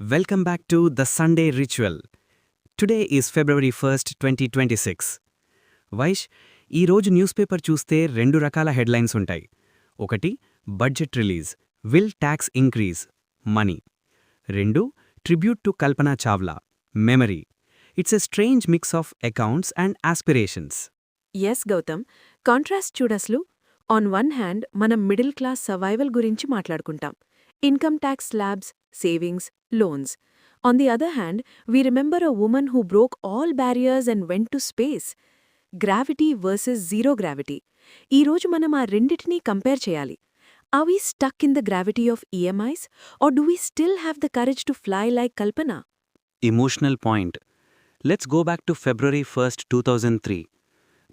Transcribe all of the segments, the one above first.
Welcome back to The Sunday Ritual. Today is February 1st, 2026. Vaish, ఈరోజు news paper చూస్తే రెండు రకాల హెడ్లైన్స్ ఉంటాయి. ఒకటి, budget release, will tax increase, money. రెండు, tribute to Kalpana Chawla, memory. It's a strange mix of accounts and aspirations. Yes Gautam, contrast చూడస్లు. On one hand మనం middle class survival గురించి మాట్లాడుకుంటాం. Income tax slabs, savings, loans. On the other hand, we remember a woman who broke all barriers and went to space. Gravity versus zero gravity. ఈరోజు మనం ఆ రెండిటినీ compare చేయాలి. Are we stuck in the gravity of EMIs, or do we still have the courage to fly like Kalpana? Emotional point. Let's go back to February 1st, 2003.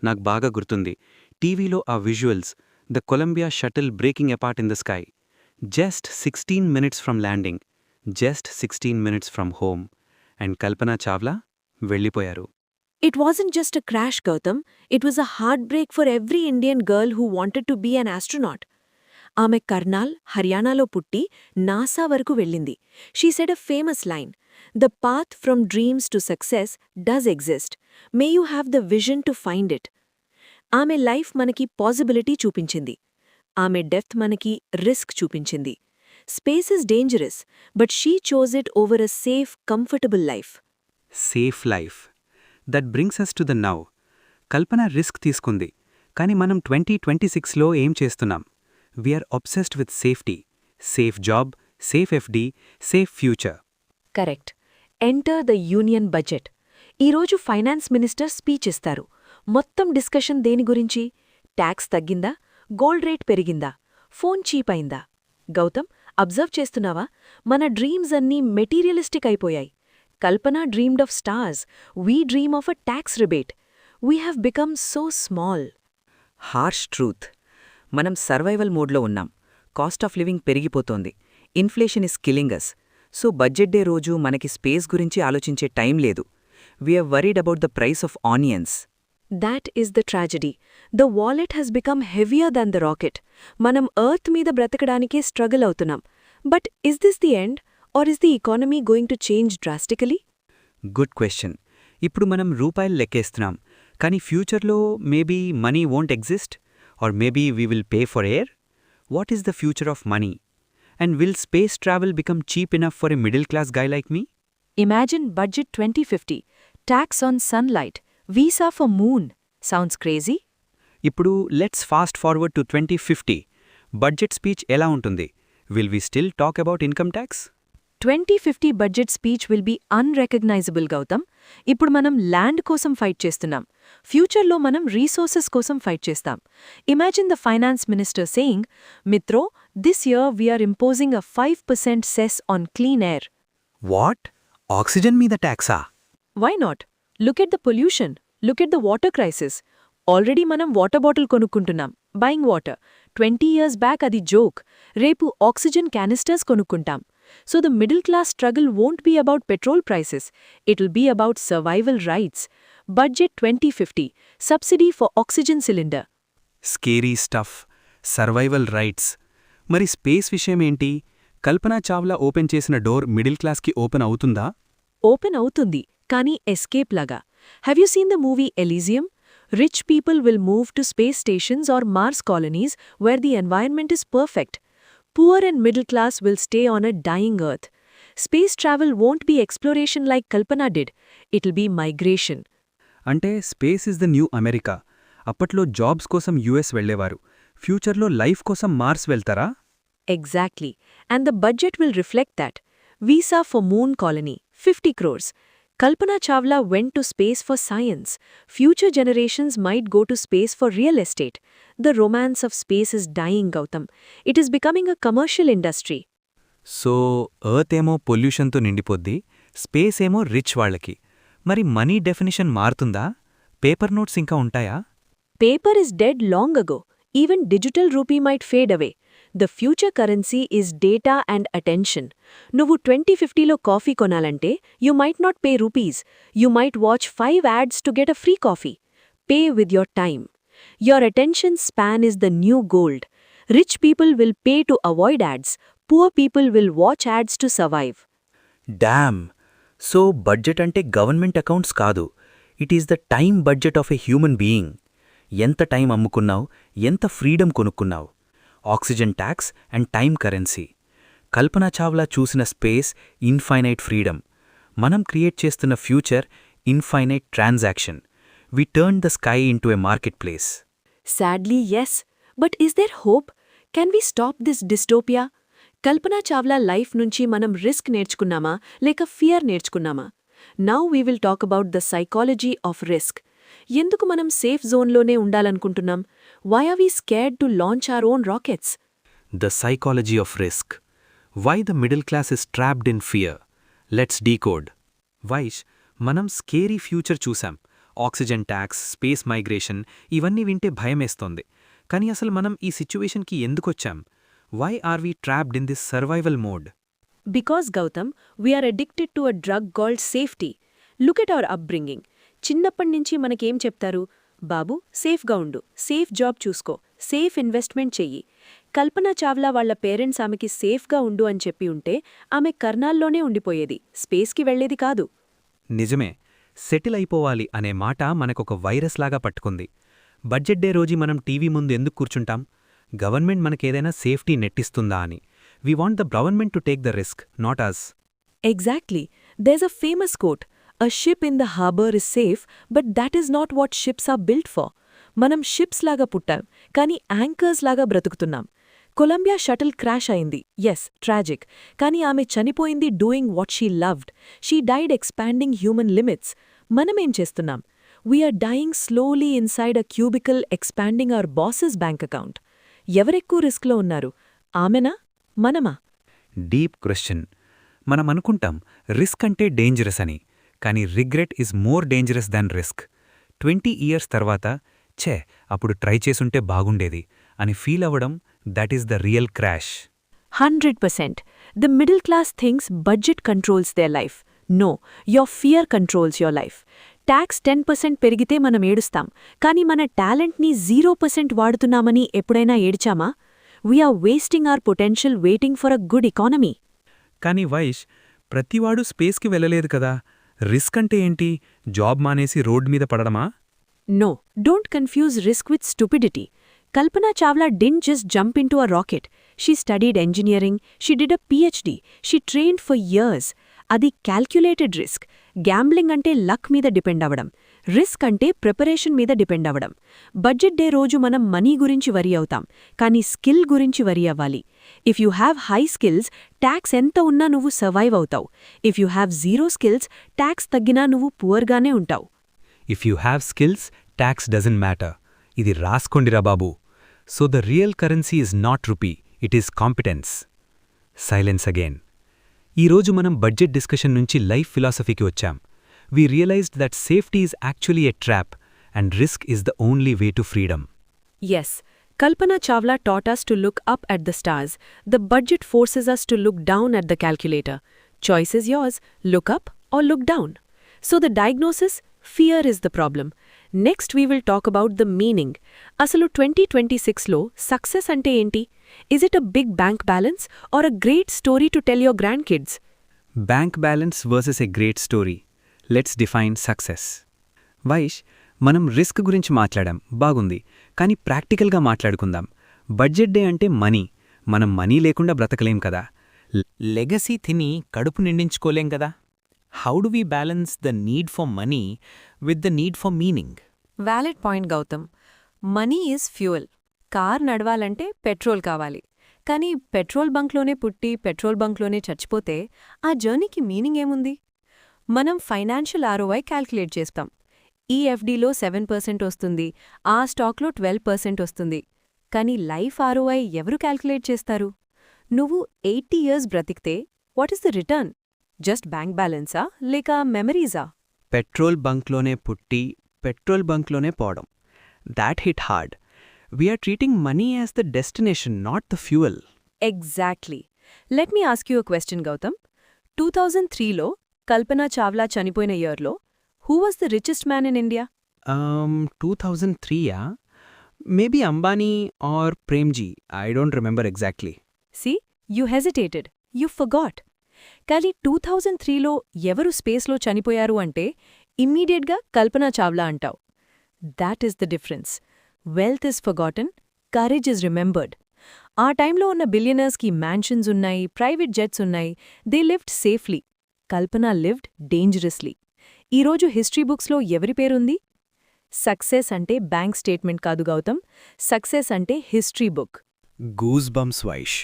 నాకు బాగా గుర్తుంది. టీవీలో ఆ visuals, the Columbia shuttle breaking apart in the sky. Just 16 minutes from landing, just 16 minutes from home, and Kalpana Chawla వెళ్ళిపోయారు. It wasn't just a crash, Gautam. It was a heartbreak for every Indian girl who wanted to be an astronaut. ఆమె కర్నాల్, హర్యానాలో పుట్టి NASA వరకు వెళ్ళింది. She said a famous line, "The path from dreams to success does exist. May you have the vision to find it." ఆమె life మనకి possibility చూపించింది. ఆమె death మనకి రిస్క్ చూపించింది. Space is dangerous, but she chose it over a safe, comfortable life. Safe life. That brings us to the now. Kalpana risk తీసుకుంది, కానీ మనం 2026లో ఏం చేస్తున్నాం? We are obsessed with safety. Safe job, safe FD, safe future. Correct. Enter the union budget. ఈరోజు finance minister speech ఇస్తారు. మొత్తం discussion దేని గురించి? ట్యాక్స్ తగ్గిందా? గోల్డ్ రేట్ పెరిగిందా? ఫోన్ చీప్ అయిందా? గౌతమ్, అబ్జర్వ్ చేస్తున్నావా? మన డ్రీమ్స్ అన్నీ మెటీరియలిస్టిక్ అయిపోయాయి. Kalpana dreamed of stars. We dream of a tax rebate. We have become so small. Harsh truth. మనం సర్వైవల్ మోడ్లో ఉన్నాం. కాస్ట్ ఆఫ్ లివింగ్ పెరిగిపోతోంది. Inflation is killing us. So budget day రోజు మనకి స్పేస్ గురించి ఆలోచించే టైం లేదు. We are worried about the price of onions. That is the tragedy. The wallet has become heavier than the rocket. మనం earth మీద బ్రతకడానికే struggle అవుతున్నాం. But is this the end? Or is the economy going to change drastically? Good question. ఇప్పుడు మనం రూపాయలు లెక్కేస్తున్నాం, కానీ ఫ్యూచర్లో maybe money won't exist, or maybe we will pay for air. What is the future of money? And will space travel become cheap enough for a middle class guy like me? Imagine budget 2050. Tax on sunlight. Visa for moon. Sounds crazy? ఇప్పుడు let's fast forward to 2050. Budget speech ఎలా ఉంటుంది? Will we still talk about income tax? 2050 budget speech will be unrecognisable, Gautam. ఇప్పుడు మనం land కోసం fight చేస్తున్నాం. ఫ్యూచర్లో మనం resources కోసం ఫైట్ చేస్తాం. Imagine the finance minister saying, "మిత్రో, this year we are imposing a 5% cess on clean air." What? Oxygen మీద ట్యాక్సా? Why not? Look at the pollution. Look at the water crisis. Already మనం water bottle కొనుక్కుంటున్నాం. Buying water. 20 years back అది joke. రేపు oxygen canisters కొనుక్కుంటాం. So the middle class struggle won't be about petrol prices. It'll be about survival rights. Budget 2050. Subsidy for oxygen cylinder. Scary stuff. Survival rights. మరి space విషయమేంటి? Kalpana Chawla open చేసిన door middle క్లాస్కి open అవుతుందా? Open అవుతుంది, కానీ escape లాగా. Have you seen the movie Elysium? Rich people will move to space stations or Mars colonies where the environment is perfect. Poor and middle class will stay on a dying earth. Space travel won't be exploration like Kalpana did. It'll be migration. అంటే space is the new America. అప్పట్లో jobs కోసం US వెళ్లేవారు. ఫ్యూచర్లో life కోసం Mars వెళ్తారా? Exactly. And the budget will reflect that. Visa for Moon Colony, 50 crores. Kalpana Chawla went to space for science. Future generations might go to space for real estate. The romance of space is dying, Gautam. It is becoming a commercial industry. So earth ఏమో పొల్యూషన్తో నిండిపోద్ది, space ఏమో rich వాళ్ళకి. మరి money definition మారుతుందా? Paper notes ఇంకా ఉంటాయా? Paper is dead long ago. Even digital rupee might fade away. The future currency is data and attention. నువ్వు 2050లో coffee కొనాలంటే you might not pay rupees. You might watch 5 ads to get a free coffee. Pay with your time. Your attention span is the new gold. Rich people will pay to avoid ads. Poor people will watch ads to survive. Damn! So budget అంటే government accounts కాదు, it is the time budget of a human being. ఎంత time అమ్ముకున్నావు, ఎంత freedom కొనుక్కున్నావు. Oxygen tax and time currency. Kalpana Chawla చూసిన space infinite freedom. మనం create చేస్తున్న future infinite transaction. We turn the sky into a marketplace. Sadly, yes. But is there hope? Can we stop this dystopia? Kalpana Chawla life నుంచి మనం risk నేర్చుకున్నామా లేక fear నేర్చుకున్నామా? Now we will talk about the psychology of risk. ఎందుకు మనం safe జోన్లోనే ఉండాలనుకుంటున్నాం? Why are we scared to launch our own rockets? The psychology of risk. Why the middle class is trapped in fear. Let's decode. Vaish, మనం scary future చూసాం. Oxygen tax, space migration, ఇవన్నీ వింటే భయమేస్తోంది. కానీ అసలు మనం ఈ సిచ్యువేషన్కి ఎందుకొచ్చాం? Why are we trapped in this survival mode? Because, Gautam, we are addicted to a drug called safety. Look at our upbringing. చిన్నప్పటినుంచి మనకేం చెప్తారు? బాబు, సేఫ్గా ఉండు, సేఫ్ జాబ్ చూసుకో, సేఫ్ ఇన్వెస్ట్మెంట్ చెయ్యి. కల్పనా చావ్లా వాళ్ల పేరెంట్స్ ఆమెకి సేఫ్గా ఉండు అని చెప్పి ఉంటే ఆమె కర్నాల్లోనే ఉండిపోయేది, స్పేస్కి వెళ్లేది కాదు. నిజమే. సెటిల్ అయిపోవాలి అనే మాట మనకొక వైరస్ లాగా పట్టుకుంది. బడ్జెట్ డే రోజు మనం టీవీ ముందు ఎందుకు కూర్చుంటాం? గవర్నమెంట్ మనకేదైనా సేఫ్టీ నెట్టిస్తుందా అని. We want the government to take the risk, not us. Exactly. There's a famous quote, "A ship in the harbor is safe, but that is not what ships are built for." మనం ships లాగా పుట్టాం, కానీ anchors లాగా బ్రతుకుతున్నాం. Columbia shuttle crash అయింది, yes, tragic, కానీ ఆమె చనిపోయింది doing what she loved. She died expanding human limits. మనమేం చేస్తున్నాం? We are dying slowly inside a cubicle expanding our boss's bank account. ఎవరెక్కువ రిస్క్లో ఉన్నారు, ఆమెనా, మనమా? Deep question. మనం అనుకుంటాం రిస్క్ అంటే డేంజరస్ అని, కానీ regret is more dangerous than risk. 20 years తర్వాత ఛే, అప్పుడు ట్రై చేసుంటే బాగుండేది అని ఫీల్ అవ్వడం, that is the real crash. 100%. The middle class thinks budget controls their life. No, your fear controls your life. Tax 10% పెరిగితే మనం ఏడుస్తాం, కానీ మన టాలెంట్ని 0% వాడుతున్నామని ఎప్పుడైనా ఏడ్చామా? We are wasting our potential waiting for a good economy. కానీ వైష్, ప్రతివాడు స్పేస్కి వెళ్ళలేదు కదా. రిస్క్ అంటే ఏంటి? జాబ్ మానేసి రోడ్ మీద పడడమా? No, don't confuse risk with stupidity. Kalpana Chawla didn't just jump into a rocket. She studied engineering, she did a PhD, she trained for years. Adi calculated risk. Gambling ante luck మీద depend అవ్వడం, risk అంటే preparation మీద depend అవ్వడం. Budget day రోజు మనం money గురించి వరి అవుతాం, కానీ స్కిల్ గురించి వరి అవ్వాలి. If you have high skills, tax ఎంత ఉన్నా నువ్వు సర్వైవ్ అవుతావు. If you have zero skills, tax తగ్గినా నువ్వు పువర్గానే ఉంటావు. If you have skills, tax doesn't matter. ఇది రాసుకోండిరా బాబూ. So the real currency is not rupee, it is competence. Silence again. ఈరోజు మనం బడ్జెట్ డిస్కషన్ నుంచి లైఫ్ ఫిలాసఫీకి వచ్చాం. We realised that safety is actually a trap and risk is the only way to freedom. Yes, Kalpana Chawla taught us to look up at the stars. The budget forces us to look down at the calculator. Choice is yours, look up or look down. So the diagnosis? Fear is the problem. Next we will talk about the meaning. Asalu 2026లో success ante enti? Is it a big bank balance or a great story to tell your grandkids? Bank balance versus a great story. Let's define success. Vaish, మనం risk గురించి మాట్లాడాం, బాగుంది. కానీ ప్రాక్టికల్గా మాట్లాడుకుందాం. Budget day అంటే money. మనం money లేకుండా బ్రతకలేం కదా. లెగసీ తిని కడుపు నిండించుకోలేం కదా. How do we balance the need for money with the need for meaning? Valid point Gautam. Money is fuel. Car నడవాలంటే పెట్రోల్ కావాలి. కానీ పెట్రోల్ బంక్లోనే పుట్టి పెట్రోల్ బంక్లోనే చచ్చిపోతే ఆ జర్నీకి మీనింగ్ ఏముంది? మనం ఫైనాన్షియల్ ఆర్ఓఐ క్యాల్కులేట్ చేస్తాం. ఈ ఎఫ్డీలో 7% వస్తుంది, ఆ స్టాక్లో 12% వస్తుంది. కానీ లైఫ్ ఆర్ఓఐ ఎవరు క్యాల్కులేట్ చేస్తారు? నువ్వు 80 ఇయర్స్ బ్రతికితే what is the return? Just bank బ్యాలెన్సా లేక మెమరీజా? పెట్రోల్ బంక్లోనే పుట్టి పెట్రోల్ బంక్లోనే పోవడం, that hit hard. We are treating money as the destination, not the fuel. Exactly. Let me ask you a question Gautam. 2003లో కల్పనా చావ్లా చనిపోయిన ఇయర్లో who was the richest man in India? 2003యా? Maybe Ambani or Premji. I don't remember exactly. See, you hesitated. You forgot. కానీ 2003లో ఎవరు స్పేస్లో చనిపోయారు అంటే ఇమ్మీడియట్గా కల్పనా చావ్లా అంటావు. That is the difference. Wealth is forgotten, courage is remembered. ఆ టైంలో ఉన్న బిలియనర్స్కి మ్యాన్షన్స్ ఉన్నాయి, ప్రైవేట్ జెట్స్ ఉన్నాయి. They lived safely. Kalpana lived dangerously. ఈరోజు హిస్టరీ బుక్స్లో ఎవరి పేరుంది? సక్సెస్ అంటే బ్యాంక్ స్టేట్మెంట్ కాదు గౌతమ్, సక్సెస్ అంటే history book. Goose bumps Vaish.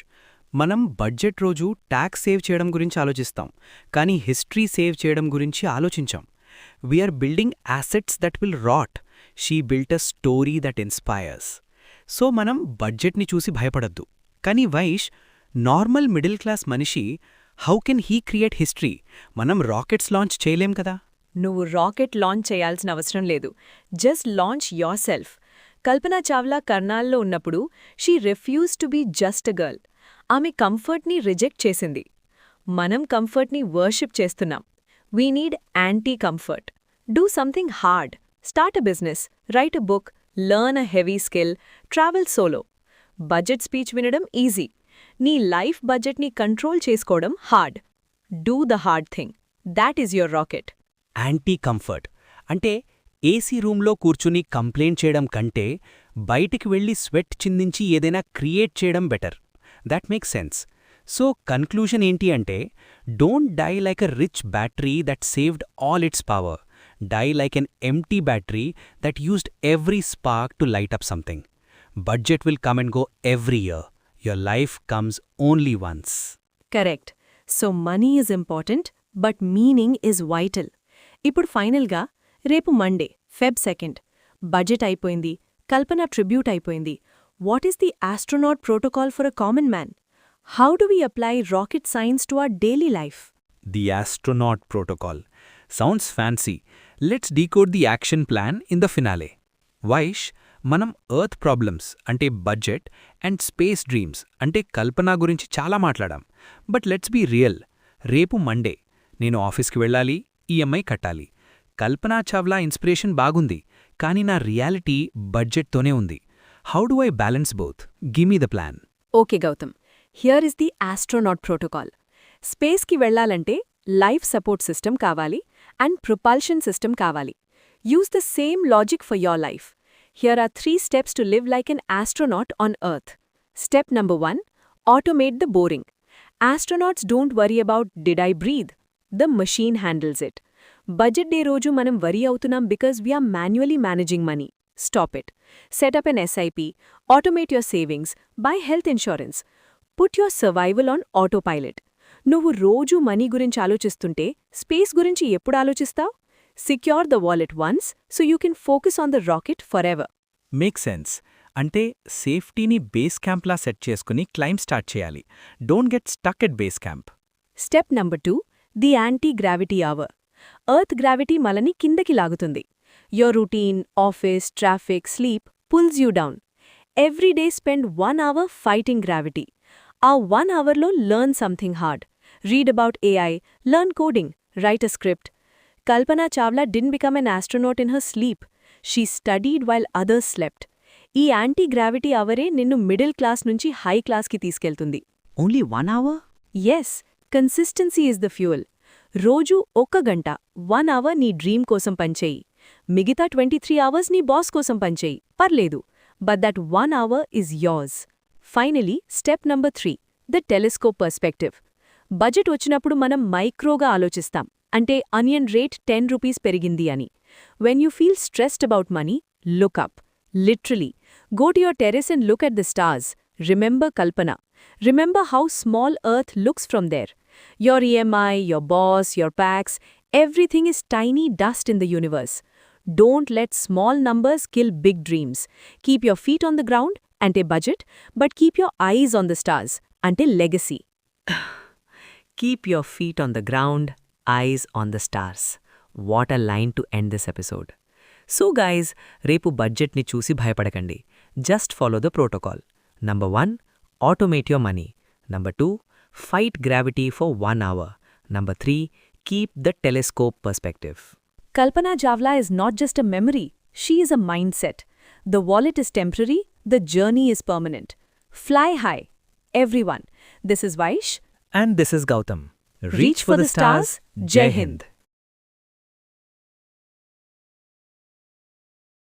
మనం బడ్జెట్ రోజు ట్యాక్స్ సేవ్ చేయడం గురించి ఆలోచిస్తాం, కానీ హిస్టరీ సేవ్ చేయడం గురించి ఆలోచించాం. We are building assets that will rot. She built a story that inspires. So మనం బడ్జెట్ని చూసి భయపడద్దు. కానీ వైష్, నార్మల్ మిడిల్ క్లాస్ మనిషి how can he create history? మనం రాకెట్స్ లాంచ్ చేయలేం కదా. నువ్వు రాకెట్ లాంచ్ చేయాల్సిన అవసరం లేదు. Just launch yourself. Kalpana Chawla కర్నాల్లో ఉన్నప్పుడు she refuse to be just a girl. ఆమె కంఫర్ట్ని రిజెక్ట్ చేసింది. మనం కంఫర్ట్ని వర్షిప్ చేస్తున్నాం. We need anti comfort. Do something hard. Start a business, write a book, learn a heavy skill, travel solo. Budget speech వినడం easy. నీ life బడ్జెట్ని control చేసుకోవడం hard. Do the hard thing. That is your rocket. Anti comfort అంటే AC రూంలో కూర్చుని complaint చేయడం కంటే బయటికి వెళ్లి స్వెట్ చిందించి ఏదైనా క్రియేట్ చేయడం better. That makes sense. So conclusion ఏంటి అంటే, don't die like a rich battery that saved all its power. Die like an empty battery that used every spark to light up something. Budget will come and go every year. Your life comes only once. Correct. So money is important, but meaning is vital. ఇప్పుడు ఫైనల్గా, రేపు Monday, Feb 2nd. Budget అయిపోయింది, Kalpana tribute అయిపోయింది. What is the astronaut protocol for a common man? How do we apply rocket science to our daily life? The astronaut protocol. Sounds fancy. Let's decode the action plan in the finale. Vaish, మనం earth problems అంటే budget and space dreams అంటే కల్పన గురించి చాలా మాట్లాడాం. But let's be real. రేపు Monday. నేను ఆఫీస్కి వెళ్ళాలి, ఈఎంఐ కట్టాలి. కల్పనా చావ్లా ఇన్స్పిరేషన్ బాగుంది, కానీ నా రియాలిటీ బడ్జెట్తోనే ఉంది. How do I balance both? Give me the plan. Okay Gautam, here is the astronaut protocol. స్పేస్కి వెళ్లాలంటే లైఫ్ సపోర్ట్ సిస్టమ్ కావాలి అండ్ ప్రొపల్షన్ సిస్టమ్ కావాలి. Use the same logic for your life. Here are 3 steps to live like an astronaut on Earth. Step number 1. Automate the boring. Astronauts don't worry about did I breathe. The machine handles it. Budget day roju manam worry avutunam because we are manually managing money. Stop it. Set up an SIP. Automate your savings. Buy health insurance. Put your survival on autopilot. నువ్వు రోజు money గురించి ఆలోచిస్తుంటే space గురించి ఎప్పుడు ఆలోచిస్తావు? Secure the wallet once so you can focus on the rocket forever. Make sense. అంటే సేఫ్టీని base క్యాంప్లా set చేసుకుని climb start చేయాలి. Don't get stuck at base camp. Step number 2. The anti-gravity hour. Earth gravity మనని కిందకి లాగుతుంది. Your routine, office, traffic, sleep pulls you down. Every day spend 1 hour fighting gravity. ఆ 1 hourలో learn something hard. Read about AI, learn coding, write a script. Kalpana Chawla didn't become an astronaut in her sleep. She studied while others slept. ఈ antigravity అవరే నిన్ను middle class నుంచి high క్లాస్కి తీసుకెళ్తుంది. Only 1 hour? Yes, consistency is the fuel. రోజూ 1 గంట 1 hour నీ dream కోసం పనిచేయి. మిగతా 23 అవర్స్ నీ బాస్ కోసం పనిచేయి, పర్లేదు. But that 1 hour is yours. Finally, step number 3. The telescope perspective. Budget వచ్చినప్పుడు మనం మైక్రోగా ఆలోచిస్తాం. అంటే అనియన్ రేట్ 10 రూపీస్ పెరిగింది అని. When you feel stressed about money, look up. Literally. Go to your terrace and look at the stars. Remember Kalpana. Remember how small Earth looks from there. Your EMI, your boss, your packs, everything is tiny dust in the universe. Don't let small numbers kill big dreams. Keep your feet on the ground, ante budget, but keep your eyes on the stars, ante legacy. Keep your feet on the ground, eyes on the stars. What a line to end this episode. So guys, రేపు బడ్జెట్ని చూసి భయపడకండి. Just follow the protocol. Number 1, automate your money. Number 2, fight gravity for 1 hour. Number 3, keep the telescope perspective. Kalpana Chawla is not just a memory, she is a mindset. The wallet is temporary, the journey is permanent. Fly high. Everyone. This is Vaish. And this is Gautam. Reach for the stars. Jai Hind.